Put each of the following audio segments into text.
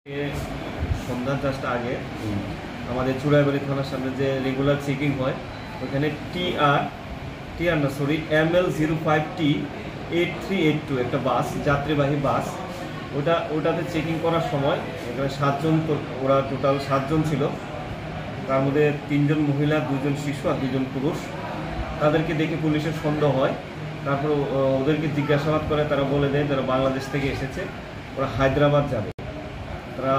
সন্ধ্যা just আগে আমাদের চুড়াইবাড়ি থানার সামনে যে রেগুলার চেকিং হয় ওখানে ML05T8382 একটা বাস, যাত্রীবাহী বাস, ওটাতে চেকিং করার সময় এখানে 7 জন, ওরা টোটাল 7 জন ছিল। তার মধ্যে 3 জন মহিলা, 2 জন শিশু আর 2 জন পুরুষ। তাদেরকে দেখে পুলিশের সন্দেহ হয়। তারপর ওদেরকে জিজ্ঞাসাবাদ করে, তারা বলে দেয় তারা বাংলাদেশ থেকে এসেছে, ওরা হায়দ্রাবাদ যাবে। তারা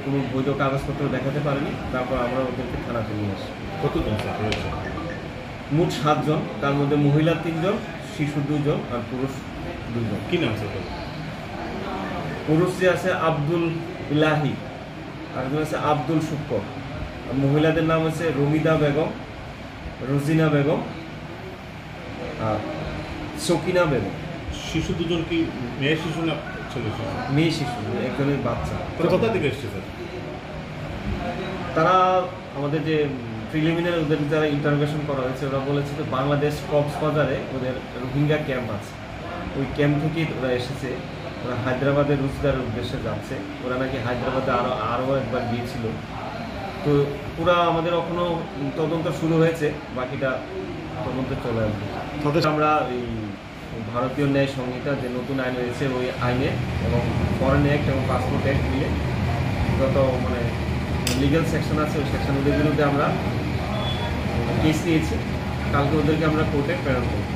কোনো বৈধ কাগজপত্র দেখাতে পারেনি। তারপর আমরা ওদেরকে থানাতে নিয়ে আসি। কতজন রয়েছে? মোট 7 জন, তার মধ্যে মহিলা 3 জন, শিশু 2 জন আর পুরুষ 2 জন। কি নাম স্যার? পুরুষ যে আছে আব্দুল ইলাহি, আরেকজন আছে আব্দুল শুক্কর। আর মহিলাদের নাম আছে রমিদা বেগম, রোজিনা বেগম আর সকিনা বেগম। শিশু 2 জন কি মেয়ে শিশু না ছেলে শিশু? মেয়ে শিশু, একজনের বাচ্চা। কোথা থেকে এসছে স্যার? তারা আমাদের যে প্রিলিমিনারি ওদের যারা ইন্টারোগেশন করা হয়েছে, ওরা বলেছে যে বাংলাদেশ কক্সবাজারে ওদের রোহিঙ্গা ক্যাম্প আছে, ওই ক্যাম্প থেকেই ওরা এসেছে। ওরা হায়দ্রাবাদে রোজগারের উদ্দেশ্যে যাচ্ছে। ওরা নাকি হায়দ্রাবাদে আরও একবার গিয়েছিল। তো পুরা আমাদের এখনো তদন্ত শুরু হয়েছে, বাকিটা তদন্ত চলে আসবে। আমরা এই ভারতীয় ন্যায় সংহিতা যে নতুন আইন হয়েছে, ওই আইনে এবং ফরেন অ্যাক্ট এবং পাসপোর্ট অ্যাক্ট মিলে যত লিগ্যাল সেকশন আছে, ওই সেকশন ওদের বিরুদ্ধে আমরা কেস নিয়েছি। কালকে ওদেরকে আমরা কোর্টে প্রেরণ করব।